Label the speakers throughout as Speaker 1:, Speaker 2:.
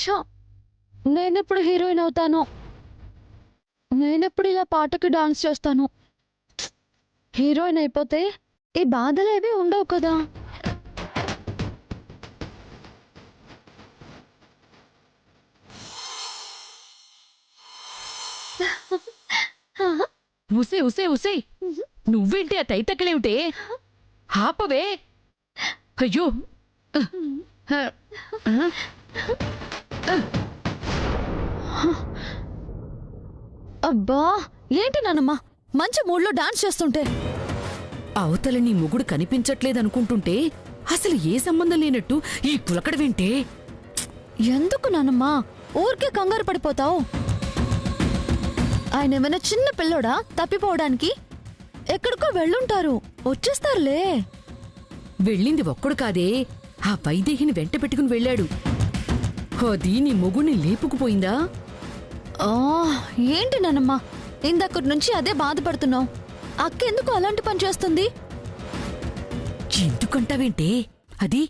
Speaker 1: ఛ! నేనెప్పుడు హీరోయిన్ అవుతాను? నేనెప్పుడు ఇలా పాటకి డాన్స్ చేస్తాను? హీరోయిన్ అయిపోతే ఈ బాధలేవి ఉండవు కదా!
Speaker 2: ఉసే ఉసే ఉసే నువ్వేంటి ఆ తైతక్కలేమిటే ఆపవే అయ్యో
Speaker 1: అబ్బా! ఏంటి నానమ్మ మంచి మూడ్‌లో డాన్స్ చేస్తుంటే?
Speaker 2: అవతల నీ మొగుడు కనిపించట్లేదనుకుంటుంటే అసలు ఏ సంబంధం లేనట్టు ఈ పులకడవేంటే?
Speaker 1: ఎందుకు నానమ్మ ఊరికే కంగారు పడిపోతావు? ఆయనేమైనా చిన్న పిల్లోడా తప్పిపోవడానికి? ఎక్కడికో వెళ్ళుంటారు, వచ్చేస్తారులే.
Speaker 2: వెళ్ళింది ఒక్కడు కాదే, ఆ వైదేహిని వెంట పెట్టుకుని వెళ్ళాడు. అది నీ మొగుడిని లేపుకుపోయిందా?
Speaker 1: ఆ, ఏంటి నానమ్మ ఇందక్కడి నుంచి అదే బాధపడుతున్నావు? అక్క ఎందుకు అలాంటి పని చేస్తుంది?
Speaker 2: ఎందుకంటావేంటే అది?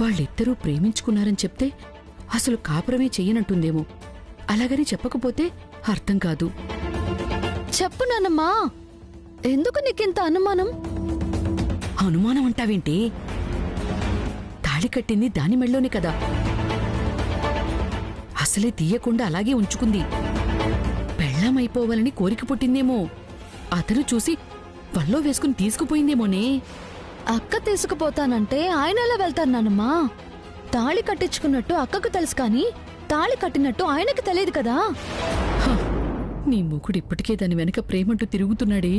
Speaker 2: వాళ్ళిద్దరూ ప్రేమించుకున్నారని చెప్తే అసలు కాపురమే చెయ్యనంటుందేమో. అలాగని చెప్పకపోతే అర్థం కాదు.
Speaker 1: చెప్పు నానమ్మా, ఎందుకు నీకింత అనుమానం?
Speaker 2: అనుమానం అంటావేంటి? తాళి కట్టింది దాని మెళ్ళోనే కదా. అసలే తీయకుండా అలాగే ఉంచుకుంది. పెళ్ళామైపోవాలని కోరిక పుట్టిందేమో. అతను చూసి వల్లో వేసుకుని తీసుకుపోయిందేమోనే.
Speaker 1: అక్క తీసుకుపోతానంటే ఆయన ఎలా వెళ్తారు నానమ్మా? తాళి కట్టించుకున్నట్టు అక్కకు తెలుసు కానీ తాళి కట్టినట్టు ఆయనకు తెలియదు కదా.
Speaker 2: నీ మొగుడు ఇప్పటికే దాని వెనక ప్రేమంటూ తిరుగుతున్నాడే.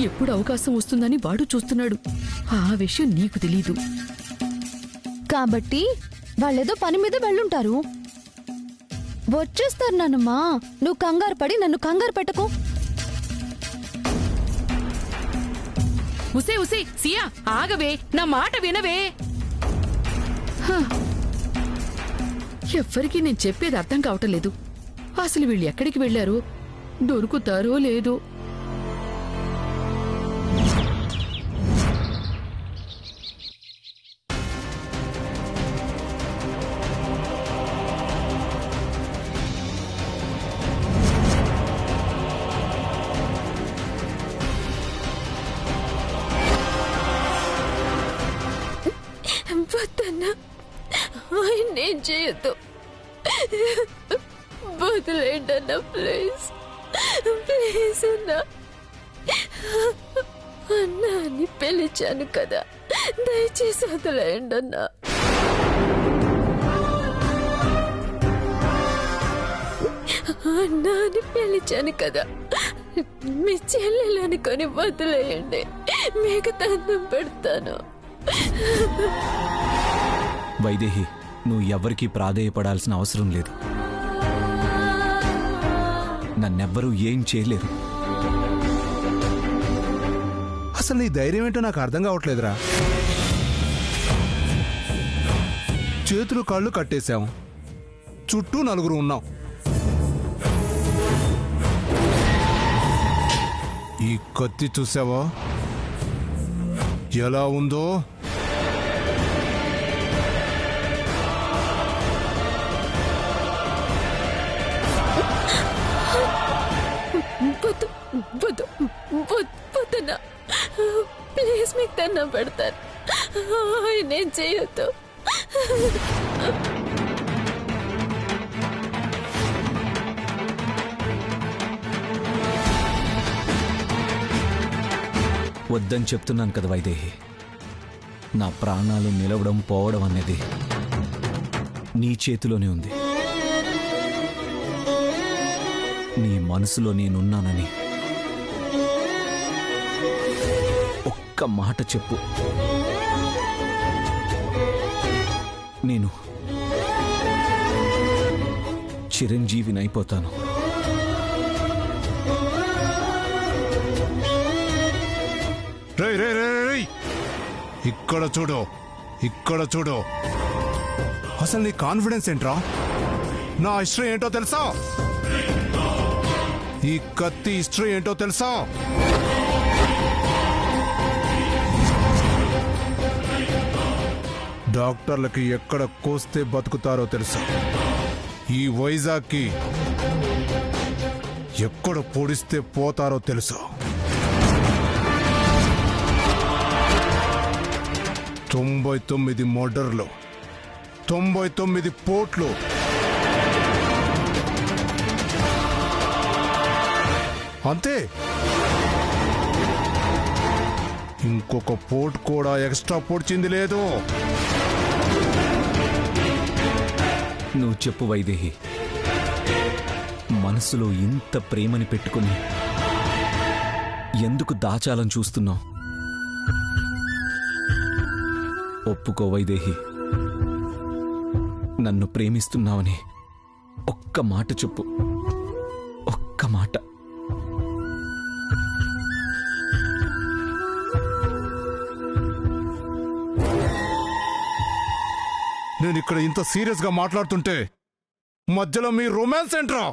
Speaker 2: ఎప్పుడు అవకాశం వస్తుందని వాడు చూస్తున్నాడు. ఆ విషయం నీకు తెలీదు
Speaker 1: కాబట్టి వాళ్ళేదో పని మీద వెళ్ళుంటారు, వచ్చేస్తారు నానమ్మా. నువ్వు కంగారు పడి నన్ను కంగారు పెట్టకు.
Speaker 2: ఉసే ఉసే సియా, ఆగవే, నా మాట వినవే. ఎవ్వరికీ నేను చెప్పేది అర్థం కావటం లేదు. అసలు వీళ్ళు ఎక్కడికి వెళ్లారో, దొరుకుతారో లేదో.
Speaker 1: వద్దన్నా, ఆయన్నేం చేయొద్దు, వదిలేండన్నా ప్లీజ్, ప్లీజ్ అన్నా. అన్నా అని పిలిచాను కదా, దయచేసి వదిలేండన్నా. అన్నా అని పిలిచాను కదా, మీ చెల్లెలు అనుకొని వదిలేయండి, మీకు దండం పెడతాను.
Speaker 3: వైదేహి, నువ్వు ఎవ్వరికీ ప్రాధేయపడాల్సిన అవసరం లేదు. నన్నెవ్వరూ ఏం చేయలేరు.
Speaker 4: అసలు నీ ధైర్యం ఏంటో నాకు అర్థం కావట్లేదురా. చేతులు కాళ్ళు కట్టేశాం, చుట్టూ నలుగురు ఉన్నాం. ఈ కత్తి చూసావా ఎలా ఉందో?
Speaker 1: ప్లీజ్ మీకు దండం పెడతాను, ఆయనేం చేయొద్దు.
Speaker 3: వద్దని చెప్తున్నాను కదా వైదేహి. నా ప్రాణాలు నిలవడం పోవడం అనేది నీ చేతిలోనే ఉంది. నీ మనసులో నేనున్నానని ఒక్క మాట చెప్పు, నేను చిరంజీవినైపోతాను.
Speaker 4: రేయ్ రేయ్ రేయ్ రేయ్, ఇక్కడ చూడు, ఇక్కడ చూడు. అసలు నీ కాన్ఫిడెన్స్ ఏంట్రా? నా ఇష్టం ఏంటో తెలుసా? ఈ కత్తి హిస్టరీ ఏంటో తెలుసా? డాక్టర్లకి ఎక్కడ కోస్తే బతుకుతారో తెలుసా? ఈ వైజాగ్కి ఎక్కడ పొడిస్తే పోతారో తెలుసా? 99 మర్డర్లు, 99 పోట్లు. అంతే. ఇంకొక పోట్ కూడా ఎక్స్ట్రా పొడిచింది లేదు.
Speaker 3: నువ్వు చెప్పు వైదేహి, మనసులో ఇంత ప్రేమని పెట్టుకుని ఎందుకు దాచాలని చూస్తున్నావు? ఒప్పుకో వైదేహి, నన్ను ప్రేమిస్తున్నావని ఒక్క మాట చెప్పు, ఒక్క మాట.
Speaker 4: నేను ఇక్కడ ఇంత సీరియస్ గా మాట్లాడుతుంటే మధ్యలో మీ రొమాన్స్ ఏంట్రా?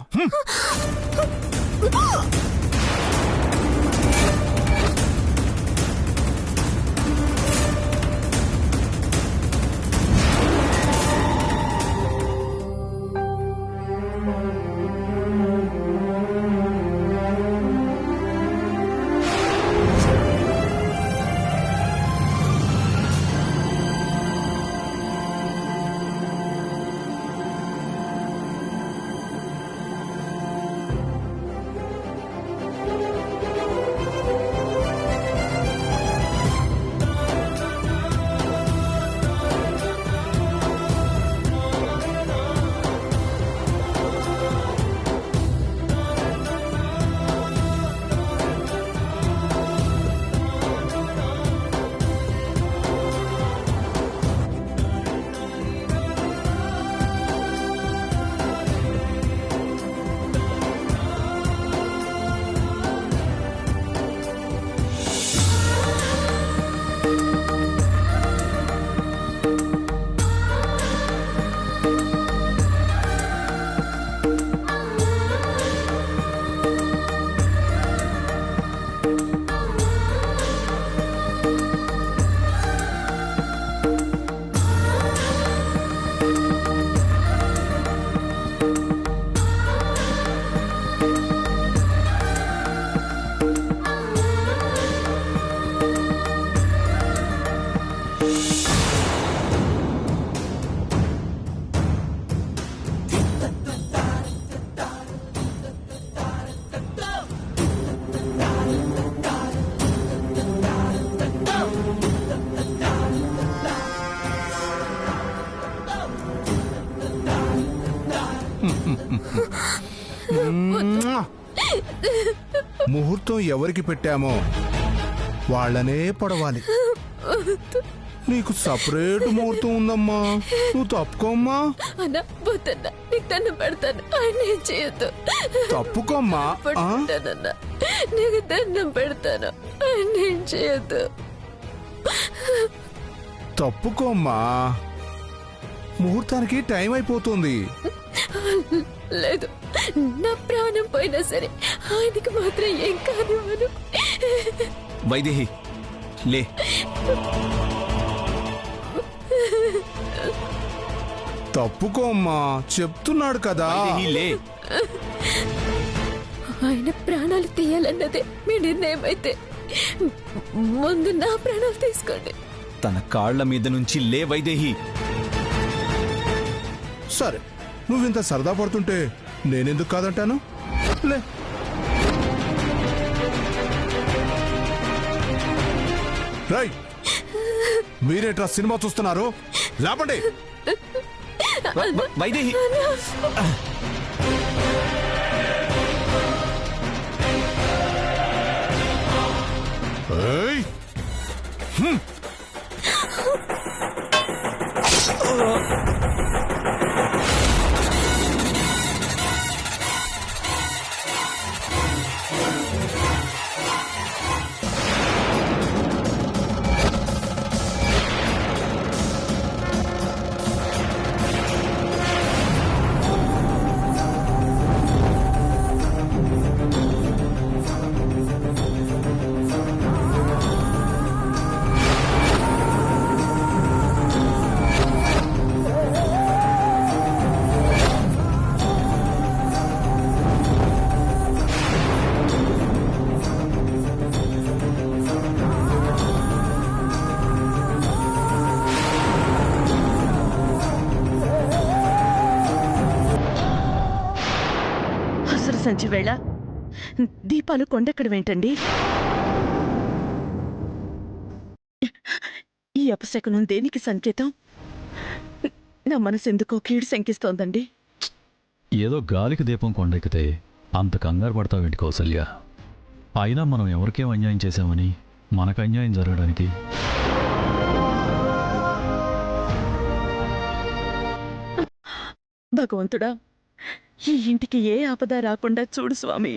Speaker 4: ముహూర్తం ఎవరికి పెట్టామో వాళ్ళనే పడవాలి. నీకు సపరేట్ ముహూర్తం ఉందమ్మా, నువ్వు తప్పుకోమ్మా.
Speaker 1: అన్నా పోతన్నా, నీకు దండం పెడతాను, ఆయన ఏం చేయొద్దు.
Speaker 4: తప్పుకోమ్మా.
Speaker 1: పట్టుకుంటానన్నా, నీకు దండం పెడతాను, ఆయన ఏం చేయొద్దు.
Speaker 4: తప్పుకోమ్మా, ముహూర్తానికి టైం అయిపోతుంది.
Speaker 1: లేదు, నా ప్రాణం పోయినా సరే ఆయనకి మాత్రం ఏం కానివ్వను.
Speaker 3: వైదేహి లే.
Speaker 4: తప్పుకోమ్మా, చెప్తున్నాడు కదా.
Speaker 3: వైదేహి లే.
Speaker 1: ఆయన ప్రాణాలు తీయాలన్నదే మీ నిర్ణయం అయితే ముందు నా ప్రాణాలు తీసుకోండి.
Speaker 3: తన కాళ్ల మీద నుంచి లే వైదేహి.
Speaker 4: సరే, నువ్వింత సరదా పడుతుంటే నేనెందుకు కాదంటాను. లే. రై, మీరేట్రా సినిమా చూస్తున్నారు? లేపండి.
Speaker 3: వైదేహి
Speaker 4: ఏయ్!
Speaker 5: సంచి వేళ దీపాలు కొండెక్కడం ఏంటండి? ఈ అపశకునం దేనికి సంకేతం? నా మనసు ఎందుకో కీడు శంకిస్తోందండి.
Speaker 6: ఏదో గాలికి దీపం కొండెక్కితే అంత కంగారు పడతావేంటి కౌసల్య? అయినా మనం ఎవరికేం అన్యాయం చేశామని మనకు అన్యాయం జరగడానికి?
Speaker 5: భగవంతుడా, ఈ ఇంటికి ఏ ఆపద రాకుండా చూడు స్వామి.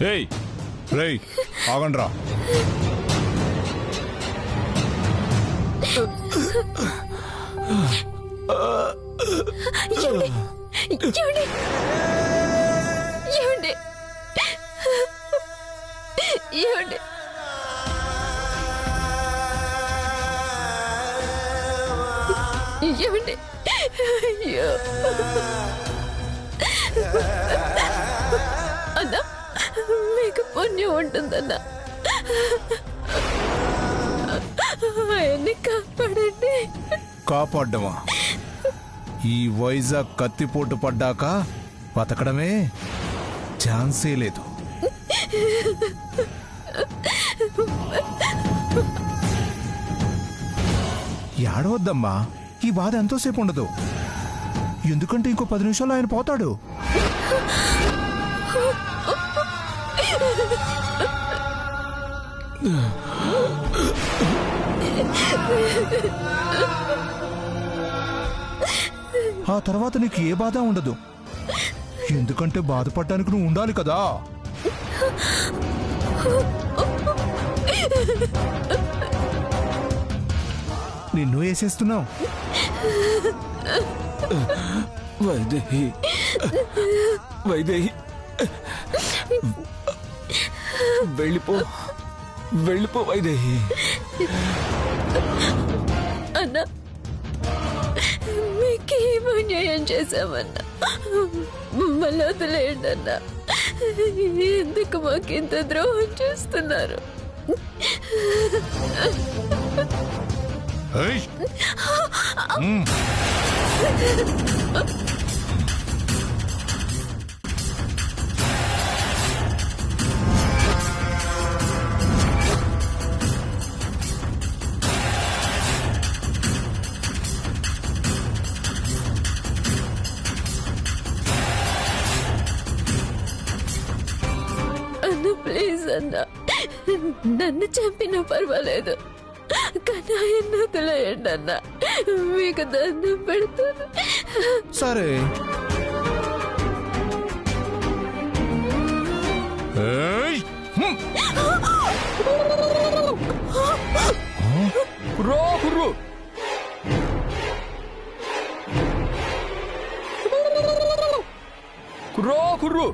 Speaker 4: రేయ్ రేయ్ ఆగండ్రా.
Speaker 1: అన్నా, మీకు పుణ్యం ఉంటుందన్నా. ఆయన్ని కాపాడండి.
Speaker 4: కాపాడ్డమా? ఈ వైజాగ్ కత్తిపోటు పడ్డాక బతకడమే ఛాన్సే లేదు. ఏడవద్దమ్మా, ఈ బాధ ఎంతోసేపు ఉండదు. ఎందుకంటే ఇంకో 10 నిమిషాలు ఆయన పోతాడు. ఆ తర్వాత నీకు ఏ బాధ ఉండదు. ఎందుకంటే బాధపడటానికి నువ్వు ఉండాలి కదా. నిన్ను వేసేస్తున్నావు.
Speaker 3: వైదేహి, వైదేహి, వెళ్ళిపో, వెళ్ళిపో వైదేహి.
Speaker 1: అన్నా, మీకేం అన్యాయం చేశామన్నా?
Speaker 7: మమ్మల్ని వదిలేయండి అన్న. ఎందుకు మాకింత ద్రోహం చేస్తున్నారు?
Speaker 4: ఏయ్!
Speaker 7: అన్న ప్లీజ్ అన్న, నన్ను చంపినా పర్వాలేదు, కానీ ఆయన వదిలేయండి అన్న. మీకు దండం పెడతాను.
Speaker 4: సరే. ఏయ్!
Speaker 3: కుర్రు కుర్రో కుర్రు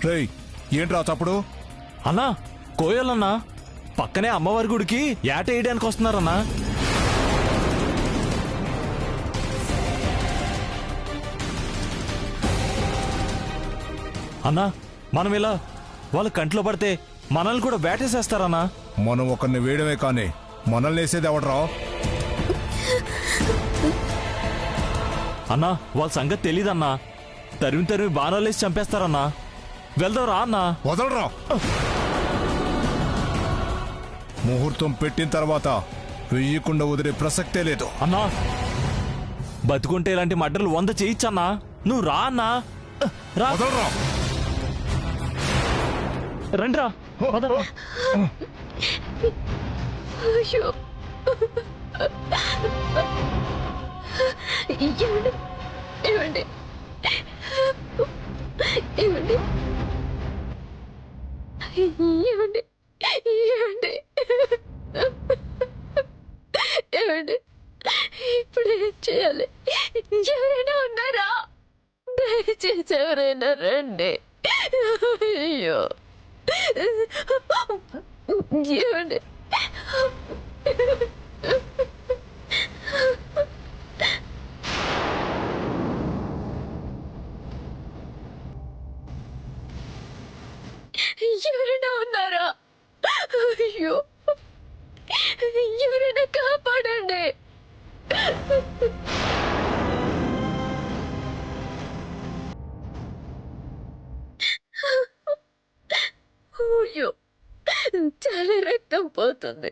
Speaker 4: రేయ్, ఏంట్రా చప్పుడు?
Speaker 3: అన్నా, కోయలన్నా పక్కనే అమ్మవారి గుడికి ఏట వేయడానికి వస్తున్నారన్నా. అన్నా, మనం ఇలా వాళ్ళ కంట్లో పడితే మనల్ని కూడా వేటేసేస్తారన్నా.
Speaker 4: మనం ఒకరిని వేయడమే కానీ మనల్ని వేసేది ఎవడరా?
Speaker 3: అన్నా, వాళ్ళ సంగతి తెలీదన్నా. తరిమి తరిమి బాణాలేసి చంపేస్తారన్నా. వెళ్దాం రా అన్నా.
Speaker 4: వదలరా. ముహూర్తం పెట్టిన తర్వాత వెయ్యకుండా వదిలే ప్రసక్తే లేదు.
Speaker 3: అన్నా, బతుకుంటే ఇలాంటి మడ్డలు 100 చేయించన్నా. నువ్వు రా అన్నా. రా.
Speaker 4: వదలరా.
Speaker 3: రండిరా.
Speaker 7: అయ్యో, ఇవ్వండి ఇవ్వండి ఇవ్వండి ఇవ్వండి ఇవ్వండి ఇవ్వండి. ఇప్పుడు ఏం చేయాలి? ఎవరైనా ఉన్నారా? దయచేసి ఎవరైనా రండి. అయ్యో, ఇవ్వండి. ఎవరైనా ఉన్నారా? అయ్యో, ఎవరైనా కాపాడండి. అయ్యో, చాలా రక్తం పోతుంది.